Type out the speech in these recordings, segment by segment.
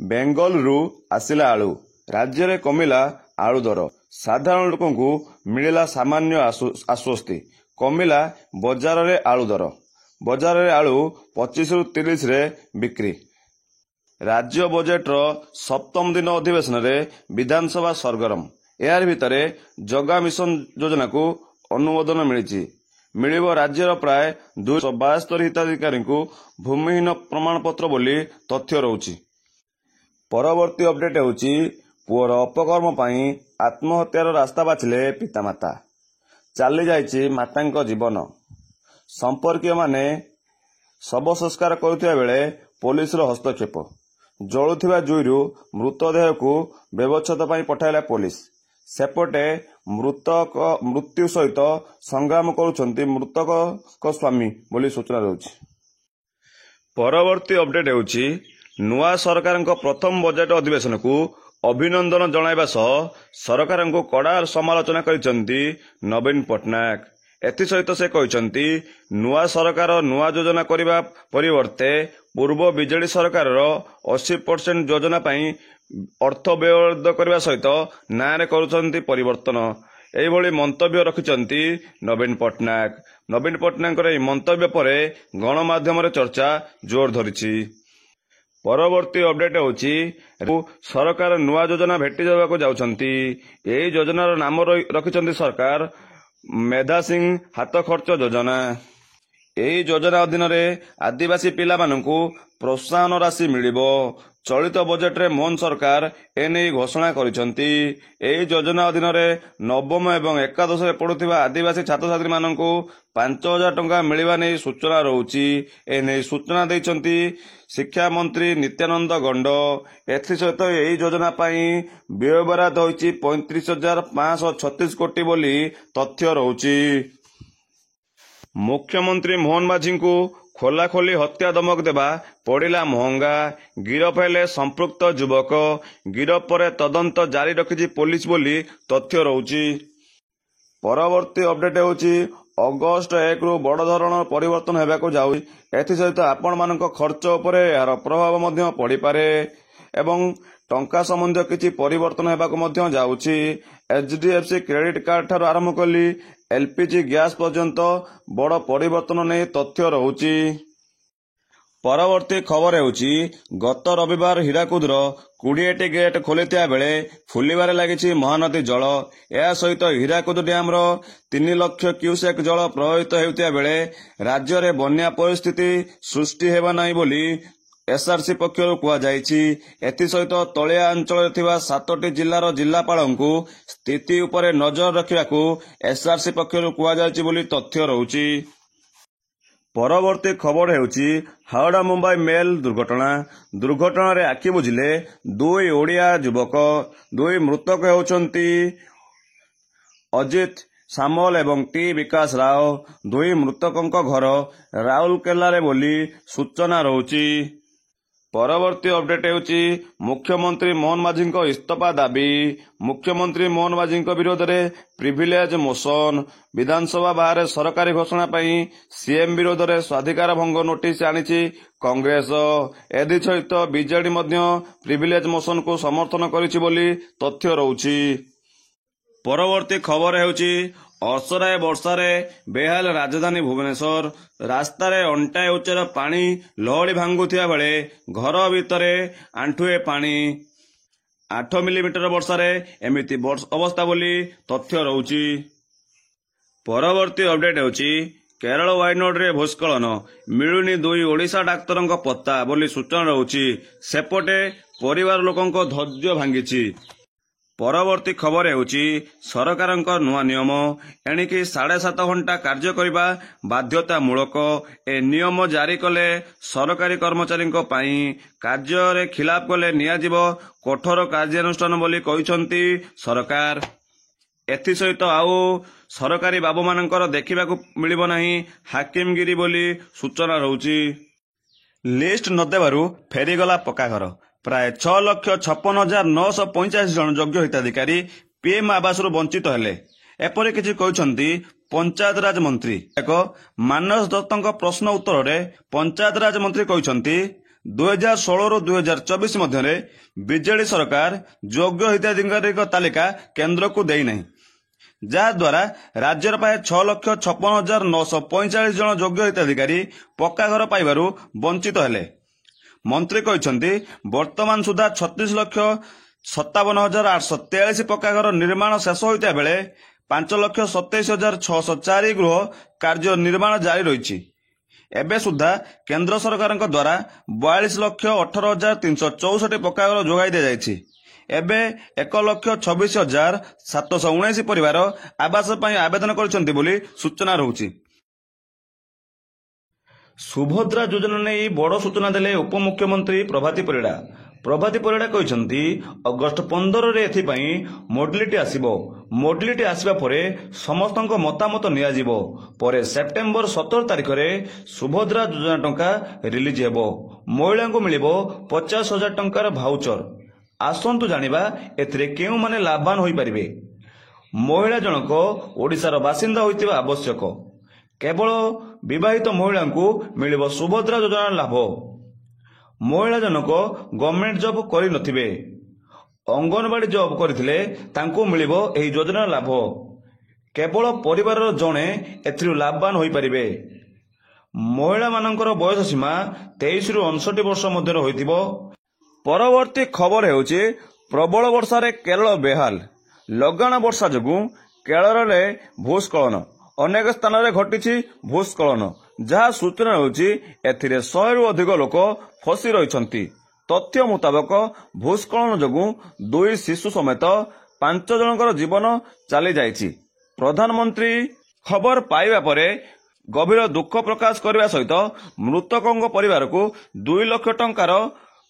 ବେଙ୍ଗଲରୁ ଆସିଲା ଆଳୁ, ରାଜ୍ୟରେ କମିଲା ଆଳୁ ଦର, ସାଧାରଣ ଲୋକଙ୍କୁ ମିଳିଲା ସାମାନ୍ୟ ଆଶ୍ୱସ୍ତି, କମିଲା ବଜାରରେ ଆଳୁ ଦର। ବଜାରରେ ଆଳୁ 25ରୁ 30ରେ ବିକ୍ରି। ରାଜ୍ୟ ବଜେଟ୍ର ସପ୍ତମ ଦିନ ଅଧିବେଶନରେ ବିଧାନସଭା ସରଗରମ। ଏହାର ଭିତରେ ଜଗା ମିଶନ ଯୋଜନାକୁ ଅନୁମୋଦନ ମିଳିଛି। ମିଳିବ ରାଜ୍ୟର ପ୍ରାୟ 272 ହିତାଧିକାରୀଙ୍କୁ ଭୂମିହୀନ ପ୍ରମାଣପତ୍ର ବୋଲି ତଥ୍ୟ ରହୁଛି। ପରବର୍ତ୍ତୀ ଅପଡେଟ୍ ହେଉଛି ପୁଅର ଅପକର୍ମ ପାଇଁ ଆତ୍ମହତ୍ୟାର ରାସ୍ତା ବାଛିଲେ ପିତାମାତା, ଚାଲି ଯାଇଛି ମାତାଙ୍କ ଜୀବନ। ସମ୍ପର୍କୀୟମାନେ ଶବ ସଂସ୍କାର କରୁଥିବା ବେଳେ ପୋଲିସର ହସ୍ତକ୍ଷେପ। ଜଳୁଥିବା ଜୁଇରୁ ମୃତଦେହକୁ ବ୍ୟବଚ୍ଛେଦ ପାଇଁ ପଠାଇଲା ପୋଲିସ। ସେପଟେ ମୃତ୍ୟୁ ସହିତ ସଂଗ୍ରାମ କରୁଛନ୍ତି ମୃତକଙ୍କ ସ୍ୱାମୀ ବୋଲି ସୂଚନା ରହୁଛି। ପରବର୍ତ୍ତୀ ଅପଡେଟ୍ ହେଉଛି ନୂଆ ସରକାରଙ୍କ ପ୍ରଥମ ବଜେଟ୍ ଅଧିବେଶନକୁ ଅଭିନନ୍ଦନ ଜଣାଇବା ସହ ସରକାରଙ୍କୁ କଡ଼ା ସମାଲୋଚନା କରିଛନ୍ତି ନବୀନ ପଟ୍ଟନାୟକ। ଏଥିସହିତ ସେ କହିଛନ୍ତି ନୂଆ ସରକାର ନୂଆ ଯୋଜନା କରିବା ପରିବର୍ତ୍ତେ ପୂର୍ବ ବିଜେଡି ସରକାରର 80% ଯୋଜନା ପାଇଁ ଅର୍ଥ ବ୍ୟୟବରାଦ କରିବା ସହିତ ନାଁରେ କରୁଛନ୍ତି ପରିବର୍ତ୍ତନ। ଏହିଭଳି ମନ୍ତବ୍ୟ ରଖିଛନ୍ତି ନବୀନ ପଟ୍ଟନାୟକ। ନବୀନ ପଟ୍ଟନାୟକଙ୍କର ଏହି ମନ୍ତବ୍ୟ ପରେ ଗଣମାଧ୍ୟମରେ ଚର୍ଚ୍ଚା ଜୋର ଧରିଛି। ପରବର୍ତ୍ତୀ ଅପଡେଟ୍ ହେଉଛି ସରକାର ନୂଆ ଯୋଜନା ଭେଟି ଦେବାକୁ ଯାଉଛନ୍ତି। ଏହି ଯୋଜନାର ନାମ ରଖିଛନ୍ତି ସରକାର ମେଧାସିଂ ହାତ ଖର୍ଚ୍ଚ ଯୋଜନା। ଏହି ଯୋଜନା ଅଧୀନରେ ଆଦିବାସୀ ପିଲାମାନଙ୍କୁ ପ୍ରୋତ୍ସାହନ ରାଶି ମିଳିବ। ଚଳିତ ବଜେଟ୍ରେ ମୋହନ ସରକାର ଏନେଇ ଘୋଷଣା କରିଛନ୍ତି। ଏହି ଯୋଜନା ଅଧୀନରେ ନବମ ଏବଂ ଏକାଦଶରେ ପଢୁଥିବା ଆଦିବାସୀ ଛାତ୍ରଛାତ୍ରୀମାନଙ୍କୁ 5,000 ଟଙ୍କା ମିଳିବା ନେଇ ସୂଚନା ରହୁଛି। ଏନେଇ ସୂଚନା ଦେଇଛନ୍ତି ଶିକ୍ଷାମନ୍ତ୍ରୀ ନିତ୍ୟାନନ୍ଦ ଗଣ୍ଡ। ଏଥିସହିତ ଏହି ଯୋଜନା ପାଇଁ ବ୍ୟୟବରାଦ ହୋଇଛି 35,536 କୋଟି ବୋଲି ତଥ୍ୟ ରହୁଛି। ମୁଖ୍ୟମନ୍ତ୍ରୀ ମୋହନ ମାଝୀଙ୍କୁ ଖୋଲାଖୋଲି ହତ୍ୟା ଧମକ ଦେବା ପଡ଼ିଲା ମହଙ୍ଗା। ଗିରଫ ହେଲେ ସମ୍ପୃକ୍ତ ଯୁବକ। ଗିରଫ ପରେ ତଦନ୍ତ ଜାରି ରଖିଛି ପୋଲିସ ବୋଲି ତଥ୍ୟ ରହୁଛି। ପରବର୍ତ୍ତୀ ଅପଡେଟ୍ ହେଉଛି ଅଗଷ୍ଟ 1ରୁ ବଡ଼ ଧରଣର ପରିବର୍ତ୍ତନ ହେବାକୁ ଯାଉଛି। ଏଥିସହିତ ଆପଣମାନଙ୍କ ଖର୍ଚ୍ଚ ଉପରେ ଏହାର ପ୍ରଭାବ ମଧ୍ୟ ପଡ଼ିପାରେ ଏବଂ ଟଙ୍କା ସମ୍ବନ୍ଧୀୟ କିଛି ପରିବର୍ତ୍ତନ ହେବାକୁ ମଧ୍ୟ ଯାଉଛି। HDFC କ୍ରେଡିଟ୍ କାର୍ଡ ଠାରୁ ଆରମ୍ଭ କରି LPG ଗ୍ୟାସ୍ ପର୍ଯ୍ୟନ୍ତ ବଡ଼ ପରିବର୍ତ୍ତନ ନେଇ ତଥ୍ୟ ରହୁଛି। ପରବର୍ତ୍ତୀ ଖବର ହେଉଛି ଗତ ରବିବାର ହୀରାକୁଦର 20ଟି ଗେଟ୍ ଖୋଲିଥିବା ବେଳେ ଫୁଲିବାରେ ଲାଗିଛି ମହାନଦୀ ଜଳ। ଏହା ସହିତ ହୀରାକୁଦ ଡ୍ୟାମ୍ର 3 ଲକ୍ଷ କ୍ୟୁସେକ୍ ଜଳ ପ୍ରବାହିତ ହେଉଥିବା ବେଳେ ରାଜ୍ୟରେ ବନ୍ୟା ପରିସ୍ଥିତି ସୃଷ୍ଟି ହେବ ନାହିଁ ବୋଲି SRC ପକ୍ଷରୁ କୁହାଯାଇଛି। ଏଥିସହିତ ତଳିଆ ଅଞ୍ଚଳରେ ଥିବା 7ଟି ଜିଲ୍ଲାର ଜିଲ୍ଲାପାଳଙ୍କୁ ସ୍ଥିତି ଉପରେ ନଜର ରଖିବାକୁ SRC ପକ୍ଷରୁ କୁହାଯାଇଛି ବୋଲି ତଥ୍ୟ ରହୁଛି। ପରବର୍ତ୍ତୀ ଖବର ହେଉଛି ହାଓଡ଼ା ମୁମ୍ବାଇ ମେଲ୍ ଦୁର୍ଘଟଣା। ଦୁର୍ଘଟଣାରେ ଆଖି ବୁଜିଲେ 2 ଓଡ଼ିଆ ଯୁବକ। 2 ମୃତକ ହେଉଛନ୍ତି ଅଜିତ ସାମଲ ଏବଂ ଟି ବିକାଶ ରାଓ। 2 ମୃତକଙ୍କ ଘର ରାଉରକେଲାରେ ବୋଲି ସୂଚନା ରହୁଛି। ପରବର୍ତ୍ତୀ ଅପଡେଟ୍ ହେଉଛି ମୁଖ୍ୟମନ୍ତ୍ରୀ ମୋହନ ମାଝୀଙ୍କ ଇସ୍ତଫା ଦାବି। ମୁଖ୍ୟମନ୍ତ୍ରୀ ମୋହନ ମାଝୀଙ୍କ ବିରୋଧରେ ପ୍ରିଭିଲେଜ ମୋସନ। ବିଧାନସଭା ବାହାରେ ସରକାରୀ ଘୋଷଣା ପାଇଁ ସିଏମ୍ ବିରୋଧରେ ସ୍ୱାଧିକାର ଭଙ୍ଗ ନୋଟିସ ଆଣିଛି କଂଗ୍ରେସ। ଏଥିସହିତ ବିଜେଡି ମଧ୍ୟ ପ୍ରିଭିଲେଜ ମୋସନକୁ ସମର୍ଥନ କରିଛି ବୋଲି ତଥ୍ୟ ରହୁଛି। ପରବର୍ତ୍ତୀ ଖବର ହେଉଛି ଅସରାଏ ବର୍ଷାରେ ବେହାଲ ରାଜଧାନୀ ଭୁବନେଶ୍ୱର। ରାସ୍ତାରେ ଅଣ୍ଟାଏ ଉଚ୍ଚର ପାଣି ଲହଡ଼ି ଭାଙ୍ଗୁଥିବା ବେଳେ ଘର ଭିତରେ ଆଣ୍ଠୁଏ ପାଣି। 8 ମିଲିମିଟର ବର୍ଷାରେ ଏମିତି ଅବସ୍ଥା ବୋଲି ତଥ୍ୟ ରହୁଛି। ପରବର୍ତ୍ତୀ ଅପଡେଟ୍ ହେଉଛି କେରଳ ୱାଇନୋଡରେ ଭୂସ୍ଖଳନ, ମିଳୁନି 2 ଓଡ଼ିଶା ଡାକ୍ତରଙ୍କ ପତ୍ତା ବୋଲି ସୂଚନା ରହୁଛି। ସେପଟେ ପରିବାର ଲୋକଙ୍କ ଧୈର୍ଯ୍ୟ ଭାଙ୍ଗିଛି। ପରବର୍ତ୍ତୀ ଖବର ହେଉଛି ସରକାରଙ୍କ ନୂଆ ନିୟମ। ଏଣିକି 7.5 ଘଣ୍ଟା କାର୍ଯ୍ୟ କରିବା ବାଧ୍ୟତାମୂଳକ। ଏ ନିୟମ ଜାରି କଲେ ସରକାରୀ କର୍ମଚାରୀଙ୍କ ପାଇଁ। କାର୍ଯ୍ୟରେ ଖିଲାପ କଲେ ନିଆଯିବ କଠୋର କାର୍ଯ୍ୟାନୁଷ୍ଠାନ ବୋଲି କହିଛନ୍ତି ସରକାର। ଏଥିସହିତ ଆଉ ସରକାରୀ ବାବୁମାନଙ୍କର ଦେଖିବାକୁ ମିଳିବ ନାହିଁ ହାକିମଗିରି ବୋଲି ସୂଚନା ରହୁଛି। ଲିଷ୍ଟ ନ ଦେବାରୁ ଫେରିଗଲା ପକ୍କାଘର। ପ୍ରାୟ 6,56,985 ଜଣ ଯୋଗ୍ୟ ହିତାଧିକାରୀ ପିଏମ୍ ଆବାସରୁ ବଞ୍ଚିତ ହେଲେ। ଏପରି କିଛି କହିଛନ୍ତି ପଞ୍ଚାୟତରାଜ ମନ୍ତ୍ରୀ। ମାନସ ଦତ୍ତଙ୍କ ପ୍ରଶ୍ନ ଉତ୍ତରରେ ପଞ୍ଚାୟତରାଜ ମନ୍ତ୍ରୀ କହିଛନ୍ତି 2016 ରୁ 2024 ମଧ୍ୟରେ ବିଜେଡି ସରକାର ଯୋଗ୍ୟ ହିତାଧିକାରୀଙ୍କ ତାଲିକା କେନ୍ଦ୍ରକୁ ଦେଇନାହିଁ, ଯାହାଦ୍ୱାରା ରାଜ୍ୟର ପ୍ରାୟ 6,56,945 ଜଣ ଯୋଗ୍ୟ ହିତାଧିକାରୀ ପକ୍କା ଘର ପାଇବାରୁ ବଞ୍ଚିତ ହେଲେ। ମନ୍ତ୍ରୀ କହିଛନ୍ତି ବର୍ତ୍ତମାନ ସୁଦ୍ଧା 36,57,843 ପକ୍କା ଘର ନିର୍ମାଣ ଶେଷ ହୋଇଥିବା ବେଳେ 5,27,604 ଗୃହ କାର୍ଯ୍ୟ ନିର୍ମାଣ ଜାରି ରହିଛି। ଏବେ ସୁଦ୍ଧା କେନ୍ଦ୍ର ସରକାରଙ୍କ ଦ୍ୱାରା 42,18,364 ପକ୍କା ଘର ଯୋଗାଇ ଦିଆଯାଇଛି। ଏବେ 1,26,719 ପରିବାର ଆବାସ ପାଇଁ ଆବେଦନ କରିଛନ୍ତି ବୋଲି ସୂଚନା ରହୁଛି। ସୁଭଦ୍ରା ଯୋଜନା ନେଇ ବଡ଼ ସୂଚନା ଦେଲେ ଉପମୁଖ୍ୟମନ୍ତ୍ରୀ ପ୍ରଭାତୀ ପରିଡ଼ା। ପ୍ରଭାତୀ ପରିଡ଼ା କହିଛନ୍ତି ଅଗଷ୍ଟ 15ରେ ଏଥିପାଇଁ ମୋଡିଲିଟି ଆସିବ। ମୋଡିଲିଟି ଆସିବା ପରେ ସମସ୍ତଙ୍କ ମତାମତ ନିଆଯିବ। ପରେ ସେପ୍ଟେମ୍ବର 17 ତାରିଖରେ ସୁଭଦ୍ରା ଯୋଜନା ଟଙ୍କା ରିଲିଜ ହେବ। ମହିଳାଙ୍କୁ ମିଳିବ 50,000 ଟଙ୍କାର ଭାଉଚର। ଆସନ୍ତୁ ଜାଣିବା ଏଥିରେ କେଉଁମାନେ ଲାଭବାନ ହୋଇପାରିବେ। ମହିଳା ଜଣକ ଓଡ଼ିଶାର ବାସିନ୍ଦା ହୋଇଥିବା ଆବଶ୍ୟକ। କେବଳ ବିବାହିତ ମହିଳାଙ୍କୁ ମିଳିବ ସୁଭଦ୍ରା ଯୋଜନାର ଲାଭ। ମହିଳା ଜଣକ ଗଭର୍ଣ୍ଣମେଣ୍ଟ ଜବ୍ କରିନଥିବେ, ଅଙ୍ଗନବାଡ଼ି ଜବ୍ କରିଥିଲେ ତାଙ୍କୁ ମିଳିବ ଏହି ଯୋଜନାର ଲାଭ। କେବଳ ପରିବାରର ଜଣେ ଏଥିରୁ ଲାଭବାନ ହୋଇପାରିବେ। ମହିଳାମାନଙ୍କର ବୟସ ସୀମା 23 ରୁ 59 ବର୍ଷ ମଧ୍ୟରେ ହୋଇଥିବ। ପରବର୍ତ୍ତୀ ଖବର ହେଉଛି ପ୍ରବଳ ବର୍ଷାରେ କେରଳ ବେହାଲ। ଲଗାଣ ବର୍ଷା ଯୋଗୁଁ କେରଳରେ ଭୂସ୍ଖଳନ। ଅନେକ ସ୍ଥାନରେ ଘଟିଛି ଭୂସ୍ଖଳନ, ଯାହା ସୂଚନା ହେଉଛି ଏଥିରେ 100ରୁ ଅଧିକ ଲୋକ ଫସି ରହିଛନ୍ତି। ତଥ୍ୟ ମୁତାବକ ଭୂସ୍ଖଳନ ଯୋଗୁଁ 2 ଶିଶୁ ସମେତ 5 ଜଣଙ୍କର ଜୀବନ ଚାଲିଯାଇଛି। ପ୍ରଧାନମନ୍ତ୍ରୀ ଖବର ପାଇବା ପରେ ଗଭୀର ଦୁଃଖ ପ୍ରକାଶ କରିବା ସହିତ ମୃତକଙ୍କ ପରିବାରକୁ 2 ଲକ୍ଷ ଟଙ୍କାର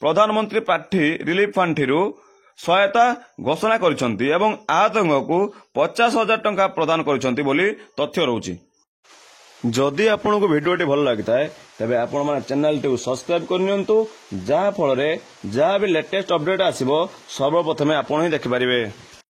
ପ୍ରଧାନମନ୍ତ୍ରୀ ପ୍ରାର୍ଥୀ ରିଲିଫ ପାଣ୍ଠିରୁ ସହାୟତା ଘୋଷଣା କରିଛନ୍ତି ଏବଂ ଆହତଙ୍କୁ 50,000 ଟଙ୍କା ପ୍ରଦାନ କରିଛନ୍ତି ବୋଲି ତଥ୍ୟ ରହୁଛି। ଯଦି ଆପଣଙ୍କୁ ଭିଡ଼ିଓଟି ଭଲ ଲାଗିଥାଏ ତେବେ ଆପଣମାନେ ଚ୍ୟାନେଲଟିକୁ ସବସ୍କ୍ରାଇବ୍ କରିନିଅନ୍ତୁ, ଯାହାଫଳରେ ଯାହା ବି ଲେଟେଷ୍ଟ ଅପଡେଟ୍ ଆସିବ ସର୍ବପ୍ରଥମେ ଆପଣ ହିଁ ଦେଖିପାରିବେ।